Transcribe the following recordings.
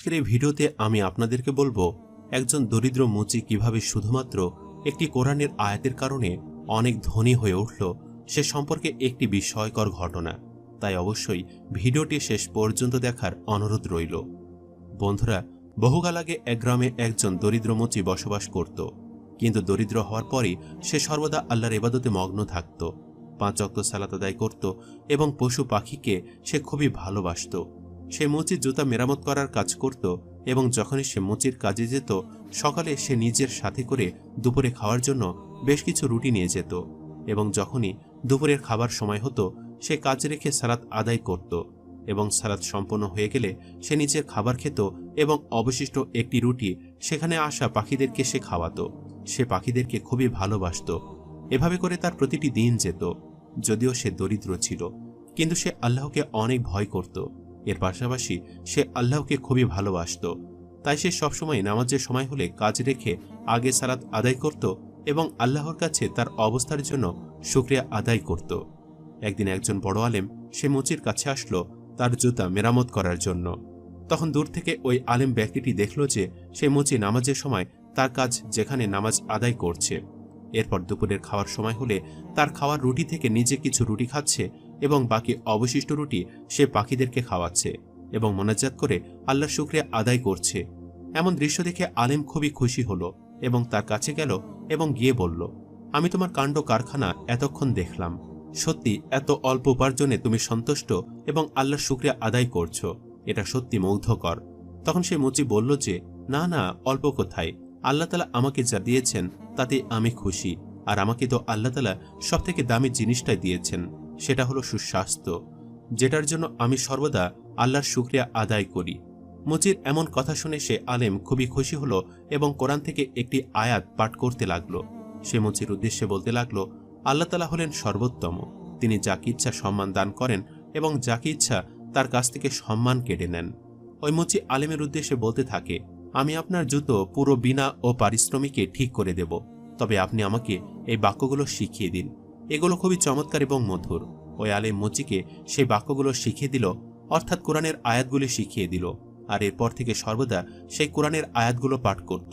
আজকের এই ভিডিওতে আমি আপনাদেরকে বলবো একজন দরিদ্র মুচি কিভাবে শুধুমাত্র একটি কোরআনের আয়াতের কারণে অনেক ধনী হয়ে উঠল সে সম্পর্কে একটি বিস্ময়কর ঘটনা। তাই অবশ্যই ভিডিওটি শেষ পর্যন্ত দেখার অনুরোধ রইল। বন্ধুরা, বহুকাল আগে এক গ্রামে একজন দরিদ্র মুচি বসবাস করত। কিন্তু দরিদ্র হওয়ার পরই সে সর্বদা আল্লাহর ইবাদতে মগ্ন থাকত, 5 ওয়াক্ত সালাত আদায় করত এবং পশু পাখিকে সে খুবই ভালোবাসত। সে মুচির জুতা মেরামত করার কাজ করত এবং যখনই সে মুচির কাজে যেত সকালে সে নিজের সাথে করে দুপুরে খাওয়ার জন্য বেশ কিছু রুটি নিয়ে যেত এবং যখনই দুপুরের খাবার সময় হতো সে কাজ রেখে সালাত আদায় করত এবং সালাত সম্পন্ন হয়ে গেলে সে নিজের খাবার খেত এবং অবশিষ্ট একটি রুটি সেখানে আসা পাখিদেরকে সে খাওয়াতো। সে পাখিদেরকে খুবই ভালোবাসত। এভাবে করে তার প্রতিটি দিন যেত। যদিও সে দরিদ্র ছিল, কিন্তু সে আল্লাহকে অনেক ভয় করত। এর পাশাপাশি সে আল্লাহকে খুবই ভালোবাসত। তাই সে সবসময় নামাজের সময় হলে কাজ রেখে আগে সালাত আদায় করত এবং আল্লাহর কাছে তার অবস্থার জন্য শুকরিয়া আদায় করত। একদিন একজন বড় আলেম সে মুচির কাছে আসলো তার জুতা মেরামত করার জন্য। তখন দূর থেকে ওই আলেম ব্যক্তিটি দেখল যে সে মুচি নামাজের সময় তার কাজ যেখানে নামাজ আদায় করছে। এরপর দুপুরের খাওয়ার সময় হলে তার খাওয়ার রুটি থেকে নিজে কিছু রুটি খাচ্ছে এবং বাকি অবশিষ্ট রুটি সে পাখিদেরকে খাওয়াচ্ছে এবং মোনাজাত করে আল্লাহর শুকরিয়া আদায় করছে। এমন দৃশ্য দেখে আলেম খুবই খুশি হলো এবং তার কাছে গেল এবং গিয়ে বলল, আমি তোমার কাণ্ড কারখানা এতক্ষণ দেখলাম। সত্যি এত অল্প উপার্জনে তুমি সন্তুষ্ট এবং আল্লাহর শুকরিয়া আদায় করছো, এটা সত্যি মুগ্ধকর। তখন সে মুচি বলল যে, না না, অল্প কোথায়, আল্লাহ তাআলা আমাকে যা দিয়েছেন তাতে আমি খুশি। আর আমাকে তো আল্লাহ তাআলা সব থেকে দামি জিনিসটাই দিয়েছেন, সেটা হলো সুস্বাস্থ্য, যেটার জন্য আমি সর্বদা আল্লাহর শুকরিয়া আদায় করি। মুচির এমন কথা শুনে সে আলেম খুবই খুশি হলো এবং কোরআন থেকে একটি আয়াত পাঠ করতে লাগলো। সে মুচির উদ্দেশ্যে বলতে লাগলো, আল্লাহ তাআলা হলেন সর্বোত্তম, তিনি যাকে ইচ্ছা সম্মান দান করেন এবং যাকে ইচ্ছা তার কাছ থেকে সম্মান কেড়ে নেন। ওই মুচি আলেমের উদ্দেশ্যে বলতে থাকে, আমি আপনার জুতো পুরো বিনা ও পারিশ্রমিকে ঠিক করে দেব, তবে আপনি আমাকে এই বাক্যগুলো শিখিয়ে দিন, এগুলো খুবই চমৎকার এবং মধুর। ওই আলেম মুচিকে সেই বাক্যগুলো শিখিয়ে দিল, অর্থাৎ কোরআনের আয়াতগুলি শিখিয়ে দিল, আর এরপর থেকে সর্বদা সেই কোরআনের আয়াতগুলো পাঠ করত।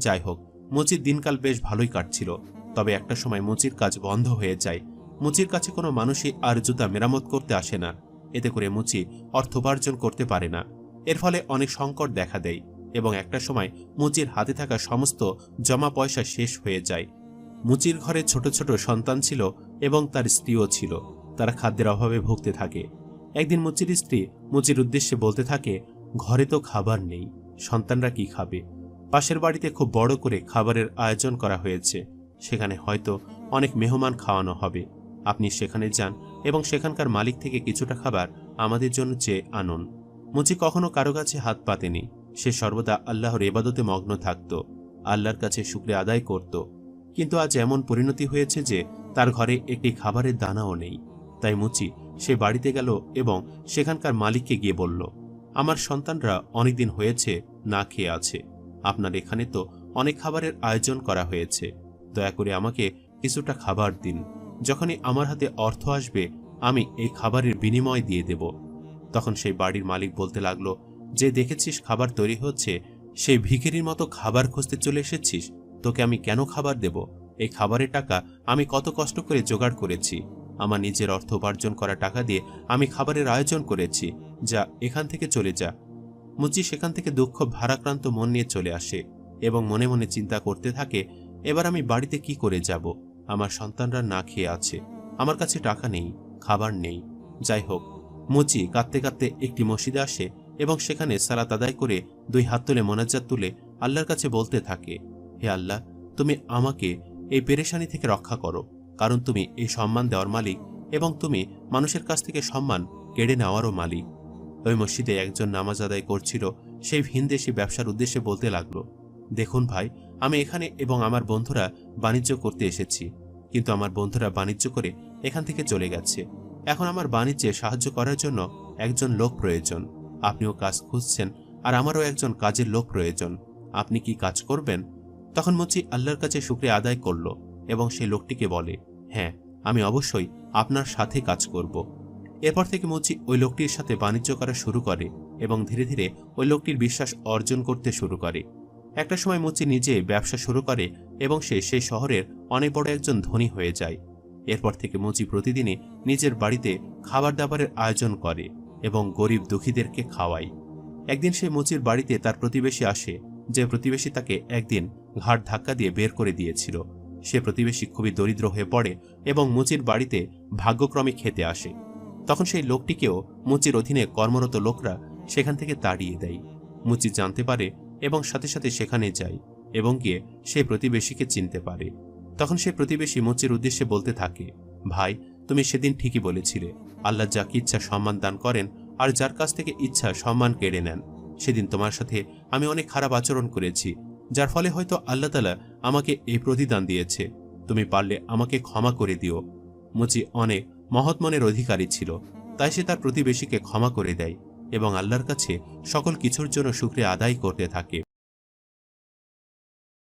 যাই হোক, মুচির দিনকাল বেশ ভালোই কাটছিল। তবে একটা সময় মুচির কাজ বন্ধ হয়ে যায়। মুচির কাছে কোনো মানুষই আর জুতা মেরামত করতে আসে না। এতে করে মুচি অর্থোপার্জন করতে পারে না। এর ফলে অনেক সংকট দেখা দেয় এবং একটা সময় মুচির হাতে থাকা সমস্ত জমা পয়সা শেষ হয়ে যায়। মুচির ঘরে ছোট ছোট সন্তান ছিল এবং তার স্ত্রীও ছিল। তারা খাদ্যের অভাবে ভুগতে থাকে। একদিন মুচির স্ত্রী মুচির উদ্দেশ্যে বলতে থাকে, ঘরে তো খাবার নেই, সন্তানরা কি খাবে? পাশের বাড়িতে খুব বড় করে খাবারের আয়োজন করা হয়েছে, সেখানে হয়তো অনেক মেহমান খাওয়ানো হবে। আপনি সেখানে যান এবং সেখানকার মালিক থেকে কিছুটা খাবার আমাদের জন্য চেয়ে আনুন। মুচি কখনো কারো কাছে হাত পাতেনি। সে সর্বদা আল্লাহর ইবাদতে মগ্ন থাকত, আল্লাহর কাছে শুকরিয়া আদায় করত। কিন্তু আজ এমন পরিণতি হয়েছে যে তার ঘরে একটি খাবারের দানাও নেই। তাই মুচি সে বাড়িতে গেল এবং সেখানকার মালিককে গিয়ে বলল, আমার সন্তানরা অনেকদিন হয়েছে না খেয়ে আছে, আপনার এখানে তো অনেক খাবারের আয়োজন করা হয়েছে, দয়া করে আমাকে কিছুটা খাবার দিন। যখনই আমার হাতে অর্থ আসবে আমি এই খাবারের বিনিময় দিয়ে দেব। তখন সেই বাড়ির মালিক বলতে লাগলো, যে দেখেছিস খাবার তৈরি হচ্ছে, সেই ভিখিরির মতো খাবার খুঁজতে চলে এসেছিস, তোকে আমি কেন খাবার দেব? এই খাবারের টাকা আমি কত কষ্ট করে জোগাড় করেছি, আমার নিজের অর্থ উপার্জন করা টাকা দিয়ে আমি খাবারের আয়োজন করেছি, যা এখান থেকে চলে যা। মুচি সেখান থেকে দুঃখ ভারাক্রান্ত মন নিয়ে চলে আসে এবং মনে মনে চিন্তা করতে থাকে, এবার আমি বাড়িতে কি করে যাব? আমার সন্তানরা না খেয়ে আছে, আমার কাছে টাকা নেই, খাবার নেই। যাই হোক, মুচি কাঁদতে কাঁদতে একটি মসজিদে আসে এবং সেখানে সালাত আদায় করে 2 হাত তুলে মোনাজাত তুলে আল্লাহর কাছে বলতে থাকে, হে আল্লাহ, তুমি আমাকে এই পেরেশানি থেকে রক্ষা করো, কারণ তুমি এই সম্মান দেওয়ার মালিক এবং তুমি মানুষের কাছ থেকে সম্মান কেড়ে নেওয়ারও মালিক। ওই মসজিদে একজন নামাজ আদায় করছিল। সেই ভিনদেশি ব্যবসার উদ্দেশ্যে বলতে লাগলো, দেখুন ভাই, আমি এখানে এবং আমার বন্ধুরা বাণিজ্য করতে এসেছি, কিন্তু আমার বন্ধুরা বাণিজ্য করে এখান থেকে চলে গেছে। এখন আমার বাণিজ্যে সাহায্য করার জন্য একজন লোক প্রয়োজন। আপনিও কাজ খুঁজছেন আর আমারও একজন কাজের লোক প্রয়োজন, আপনি কি কাজ করবেন? তখন মুচি আল্লাহর কাছে শুকরিয়া আদায় করল এবং সেই লোকটিকে বলে, হ্যাঁ, আমি অবশ্যই আপনার সাথে কাজ করব। এরপর থেকে মুচি ওই লোকটির সাথে বাণিজ্য করা শুরু করে এবং ধীরে ধীরে ওই লোকটির বিশ্বাস অর্জন করতে শুরু করে। একটা সময় মুচি নিজে ব্যবসা শুরু করে এবং সে সেই শহরের অনেক বড় একজন ধনী হয়ে যায়। এরপর থেকে মুচি প্রতিদিনই নিজের বাড়িতে খাবার দাবারের আয়োজন করে এবং গরিব দুঃখীদেরকে খাওয়ায়। একদিন সে মুচির বাড়িতে তার প্রতিবেশী আসে, যে প্রতিবেশী তাকে একদিন ঘাট ধাক্কা দিয়ে বের করে দিয়েছিল। সে প্রতিবেশী খুবই দরিদ্র হয়ে পড়ে এবং মুচির বাড়িতে ভাগ্যক্রমে খেতে আসে। তখন সেই লোকটিকেও মুচির অধীনে কর্মরত লোকরা সেখান থেকে তাড়িয়ে দেয়। মুচি জানতে পারে এবং সাথে সাথে সেখানে যায় এবং গিয়ে সেই প্রতিবেশীকে চিনতে পারে। তখন সেই প্রতিবেশী মুচির উদ্দেশ্যে বলতে থাকে, ভাই, তুমি সেদিন ঠিকই বলেছিলে, আল্লাহ যাকে ইচ্ছা সম্মান দান করেন আর যার কাছ থেকে ইচ্ছা সম্মান কেড়ে নেন। সেদিন তোমার সাথে আমি অনেক খারাপ আচরণ করেছি, যার ফলে হয়তো আল্লাহ তাআলা আমাকে এই প্রতিদান দিয়েছে। তুমি পারলে আমাকে ক্ষমা করে দিও। মুচি অনেক মহৎ মনের অধিকারী ছিল, তাই সে তার প্রতিবেশীকে ক্ষমা করে দেয় এবং আল্লাহর কাছে সকল কিছুর জন্য শুকরিয়া আদায় করতে থাকে।